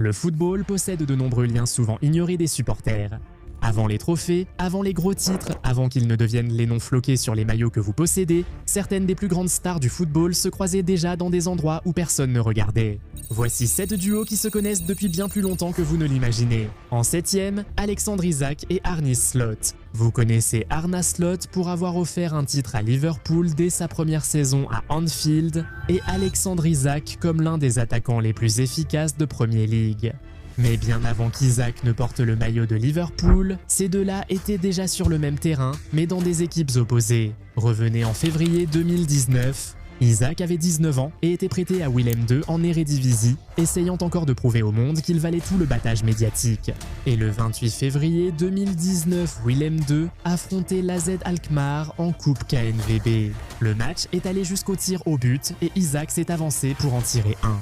Le football possède de nombreux liens souvent ignorés des supporters. Avant les trophées, avant les gros titres, avant qu'ils ne deviennent les noms floqués sur les maillots que vous possédez, certaines des plus grandes stars du football se croisaient déjà dans des endroits où personne ne regardait. Voici 7 duos qui se connaissent depuis bien plus longtemps que vous ne l'imaginez. En 7e, Alexandre Isak et Arne Slot. Vous connaissez Arne Slot pour avoir offert un titre à Liverpool dès sa première saison à Anfield, et Alexandre Isak comme l'un des attaquants les plus efficaces de Premier League. Mais bien avant qu'Isak ne porte le maillot de Liverpool, ces deux-là étaient déjà sur le même terrain, mais dans des équipes opposées. Revenez en février 2019. Isak avait 19 ans et était prêté à Willem II en Eredivisie, essayant encore de prouver au monde qu'il valait tout le battage médiatique. Et le 28 février 2019, Willem II affrontait l'AZ Alkmaar en Coupe KNVB. Le match est allé jusqu'au tir au but et Isak s'est avancé pour en tirer un.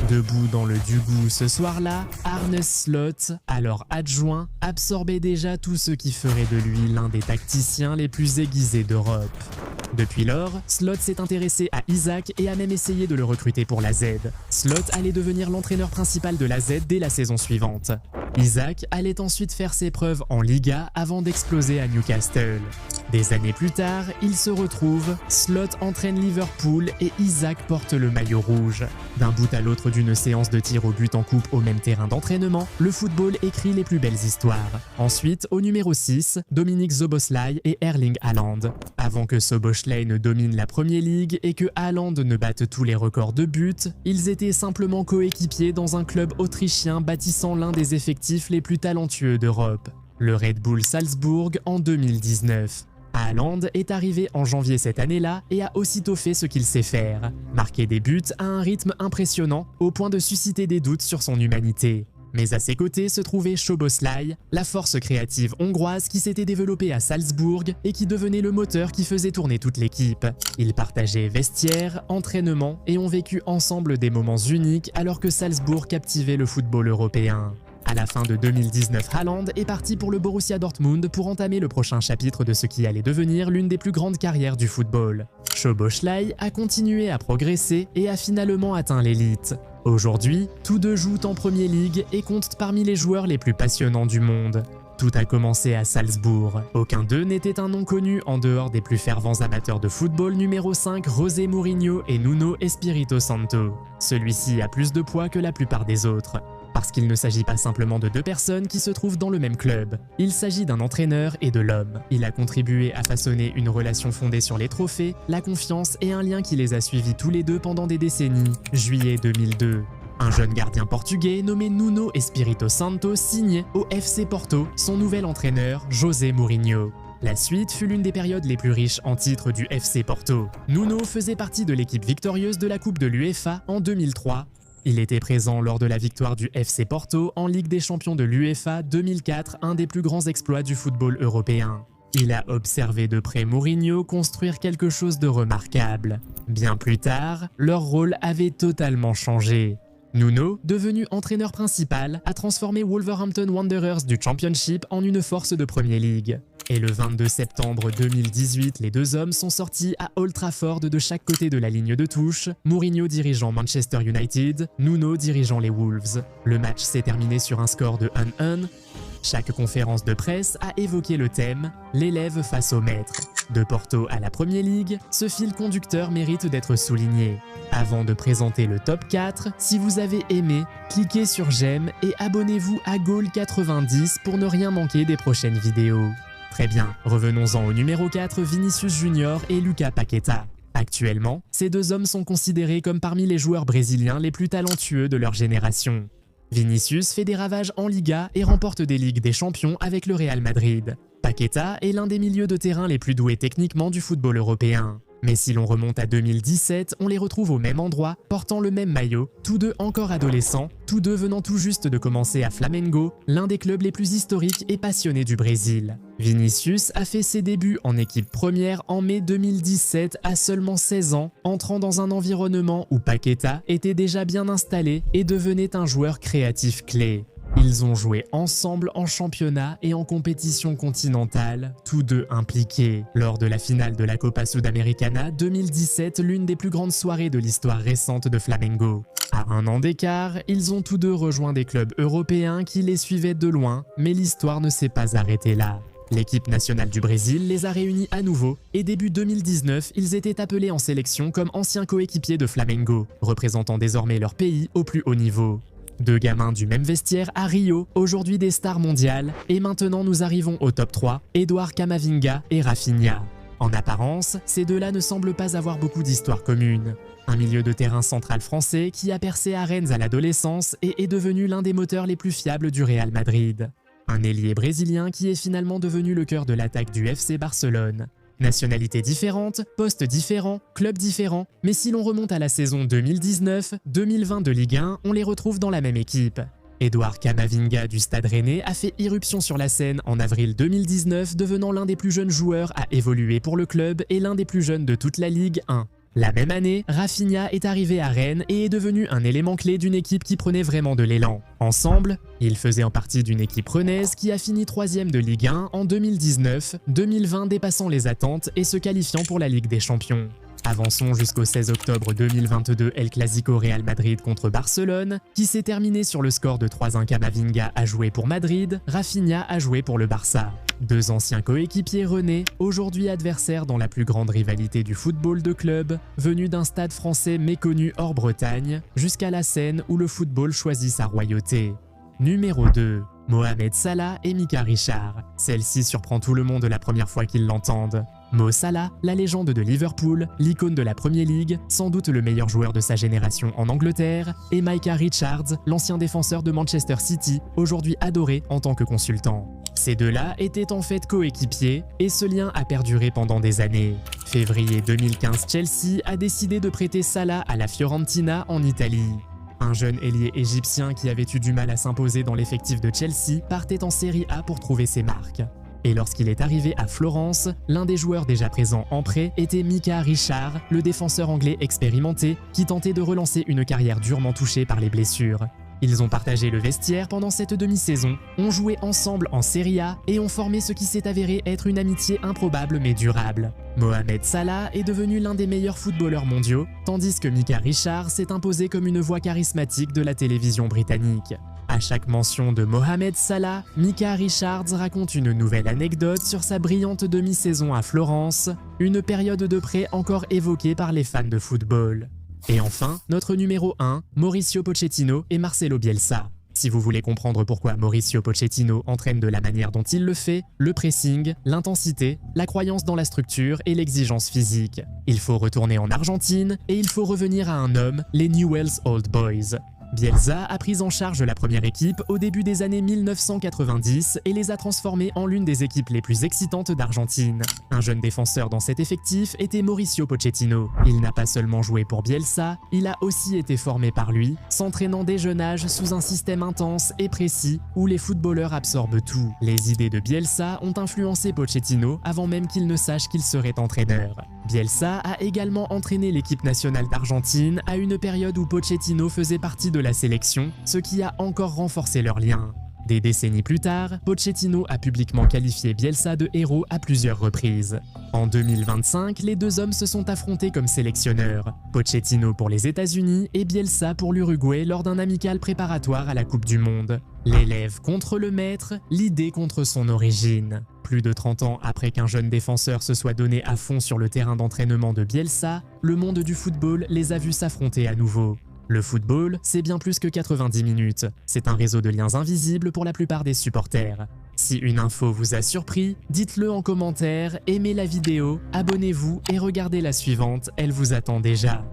Debout dans le Dugou ce soir-là, Arne Slot, alors adjoint, absorbait déjà tout ce qui ferait de lui l'un des tacticiens les plus aiguisés d'Europe. Depuis lors, Slot s'est intéressé à Isak et a même essayé de le recruter pour l'AZ. Slot allait devenir l'entraîneur principal de l'AZ dès la saison suivante. Isak allait ensuite faire ses preuves en Liga avant d'exploser à Newcastle. Des années plus tard, ils se retrouvent, Slot entraîne Liverpool et Isak porte le maillot rouge. D'un bout à l'autre d'une séance de tir au but en coupe au même terrain d'entraînement, le football écrit les plus belles histoires. Ensuite, au numéro 6, Dominique Szoboszlai et Erling Haaland. Avant que Szoboszlai ne domine la Premier League et que Haaland ne batte tous les records de buts, ils étaient simplement coéquipiers dans un club autrichien bâtissant l'un des effectifs les plus talentueux d'Europe, le Red Bull Salzbourg en 2019. Haaland est arrivé en janvier cette année-là et a aussitôt fait ce qu'il sait faire, marquer des buts à un rythme impressionnant au point de susciter des doutes sur son humanité. Mais à ses côtés se trouvait Szoboszlai, la force créative hongroise qui s'était développée à Salzbourg et qui devenait le moteur qui faisait tourner toute l'équipe. Ils partageaient vestiaire, entraînement et ont vécu ensemble des moments uniques alors que Salzbourg captivait le football européen. À la fin de 2019, Haaland est parti pour le Borussia Dortmund pour entamer le prochain chapitre de ce qui allait devenir l'une des plus grandes carrières du football. Szoboszlai a continué à progresser et a finalement atteint l'élite. Aujourd'hui, tous deux jouent en Premier League et comptent parmi les joueurs les plus passionnants du monde. Tout a commencé à Salzbourg. Aucun d'eux n'était un nom connu en dehors des plus fervents amateurs de football numéro 5 José Mourinho et Nuno Espírito Santo. Celui-ci a plus de poids que la plupart des autres. Parce qu'il ne s'agit pas simplement de deux personnes qui se trouvent dans le même club. Il s'agit d'un entraîneur et de l'homme. Il a contribué à façonner une relation fondée sur les trophées, la confiance et un lien qui les a suivis tous les deux pendant des décennies. Juillet 2002. Un jeune gardien portugais nommé Nuno Espírito Santo signe au FC Porto son nouvel entraîneur José Mourinho. La suite fut l'une des périodes les plus riches en titres du FC Porto. Nuno faisait partie de l'équipe victorieuse de la Coupe de l'UEFA en 2003. Il était présent lors de la victoire du FC Porto en Ligue des Champions de l'UEFA 2004, un des plus grands exploits du football européen. Il a observé de près Mourinho construire quelque chose de remarquable. Bien plus tard, leur rôle avait totalement changé. Nuno, devenu entraîneur principal, a transformé Wolverhampton Wanderers du Championship en une force de Premier League. Et le 22 septembre 2018, les deux hommes sont sortis à Old Trafford de chaque côté de la ligne de touche, Mourinho dirigeant Manchester United, Nuno dirigeant les Wolves. Le match s'est terminé sur un score de 1-1. Chaque conférence de presse a évoqué le thème « L'élève face au maître ». De Porto à la Premier League, ce fil conducteur mérite d'être souligné. Avant de présenter le top 4, si vous avez aimé, cliquez sur j'aime et abonnez-vous à Goal90 pour ne rien manquer des prochaines vidéos. Très bien, revenons-en au numéro 4, Vinicius Junior et Lucas Paqueta. Actuellement, ces deux hommes sont considérés comme parmi les joueurs brésiliens les plus talentueux de leur génération. Vinicius fait des ravages en Liga et remporte des Ligues des Champions avec le Real Madrid. Paqueta est l'un des milieux de terrain les plus doués techniquement du football européen. Mais si l'on remonte à 2017, on les retrouve au même endroit, portant le même maillot, tous deux encore adolescents, tous deux venant tout juste de commencer à Flamengo, l'un des clubs les plus historiques et passionnés du Brésil. Vinicius a fait ses débuts en équipe première en mai 2017 à seulement 16 ans, entrant dans un environnement où Paqueta était déjà bien installé et devenait un joueur créatif clé. Ils ont joué ensemble en championnat et en compétition continentale, tous deux impliqués. Lors de la finale de la Copa Sudamericana 2017, l'une des plus grandes soirées de l'histoire récente de Flamengo. À 1 an d'écart, ils ont tous deux rejoint des clubs européens qui les suivaient de loin, mais l'histoire ne s'est pas arrêtée là. L'équipe nationale du Brésil les a réunis à nouveau et début 2019, ils étaient appelés en sélection comme anciens coéquipiers de Flamengo, représentant désormais leur pays au plus haut niveau. Deux gamins du même vestiaire à Rio, aujourd'hui des stars mondiales, et maintenant nous arrivons au top 3, Edouard Camavinga et Rafinha. En apparence, ces deux-là ne semblent pas avoir beaucoup d'histoires communes. Un milieu de terrain central français qui a percé à Rennes à l'adolescence et est devenu l'un des moteurs les plus fiables du Real Madrid. Un ailier brésilien qui est finalement devenu le cœur de l'attaque du FC Barcelone. Nationalité différente, poste différent, club différent, mais si l'on remonte à la saison 2019-2020 de Ligue 1, on les retrouve dans la même équipe. Edouard Camavinga du Stade Rennais a fait irruption sur la scène en avril 2019, devenant l'un des plus jeunes joueurs à évoluer pour le club et l'un des plus jeunes de toute la Ligue 1. La même année, Rafinha est arrivé à Rennes et est devenu un élément clé d'une équipe qui prenait vraiment de l'élan. Ensemble, ils faisaient en partie d'une équipe rennaise qui a fini 3e de Ligue 1 en 2019, 2020 dépassant les attentes et se qualifiant pour la Ligue des Champions. Avançons jusqu'au 16 octobre 2022 El Clasico Real Madrid contre Barcelone, qui s'est terminé sur le score de 3-1. Camavinga a joué pour Madrid, Rafinha a joué pour le Barça. Deux anciens coéquipiers rennais, aujourd'hui adversaires dans la plus grande rivalité du football de club, venus d'un stade français méconnu hors Bretagne, jusqu'à la scène où le football choisit sa royauté. Numéro 2. Mohamed Salah et Micah Richards. Celle-ci surprend tout le monde la première fois qu'ils l'entendent. Mo Salah, la légende de Liverpool, l'icône de la Premier League, sans doute le meilleur joueur de sa génération en Angleterre, et Micah Richards, l'ancien défenseur de Manchester City, aujourd'hui adoré en tant que consultant. Ces deux-là étaient en fait coéquipiers, et ce lien a perduré pendant des années. Février 2015, Chelsea a décidé de prêter Salah à la Fiorentina en Italie. Un jeune ailier égyptien qui avait eu du mal à s'imposer dans l'effectif de Chelsea partait en Serie A pour trouver ses marques. Et lorsqu'il est arrivé à Florence, l'un des joueurs déjà présents en prêt était Micah Richards, le défenseur anglais expérimenté qui tentait de relancer une carrière durement touchée par les blessures. Ils ont partagé le vestiaire pendant cette demi-saison, ont joué ensemble en Serie A et ont formé ce qui s'est avéré être une amitié improbable mais durable. Mohamed Salah est devenu l'un des meilleurs footballeurs mondiaux, tandis que Micah Richards s'est imposé comme une voix charismatique de la télévision britannique. À chaque mention de Mohamed Salah, Micah Richards raconte une nouvelle anecdote sur sa brillante demi-saison à Florence, une période de prêt encore évoquée par les fans de football. Et enfin, notre numéro 1, Mauricio Pochettino et Marcelo Bielsa. Si vous voulez comprendre pourquoi Mauricio Pochettino entraîne de la manière dont il le fait, le pressing, l'intensité, la croyance dans la structure et l'exigence physique. Il faut retourner en Argentine et il faut revenir à un homme, les Newell's Old Boys. Bielsa a pris en charge la première équipe au début des années 1990 et les a transformés en l'une des équipes les plus excitantes d'Argentine. Un jeune défenseur dans cet effectif était Mauricio Pochettino. Il n'a pas seulement joué pour Bielsa, il a aussi été formé par lui, s'entraînant dès jeune âge sous un système intense et précis où les footballeurs absorbent tout. Les idées de Bielsa ont influencé Pochettino avant même qu'il ne sache qu'il serait entraîneur. Bielsa a également entraîné l'équipe nationale d'Argentine à une période où Pochettino faisait partie de la sélection, ce qui a encore renforcé leur lien. Des décennies plus tard, Pochettino a publiquement qualifié Bielsa de héros à plusieurs reprises. En 2025, les deux hommes se sont affrontés comme sélectionneurs, Pochettino pour les États-Unis et Bielsa pour l'Uruguay lors d'un amical préparatoire à la Coupe du Monde. L'élève contre le maître, l'idée contre son origine. Plus de 30 ans après qu'un jeune défenseur se soit donné à fond sur le terrain d'entraînement de Bielsa, le monde du football les a vus s'affronter à nouveau. Le football, c'est bien plus que 90 minutes. C'est un réseau de liens invisibles pour la plupart des supporters. Si une info vous a surpris, dites-le en commentaire, aimez la vidéo, abonnez-vous et regardez la suivante, elle vous attend déjà.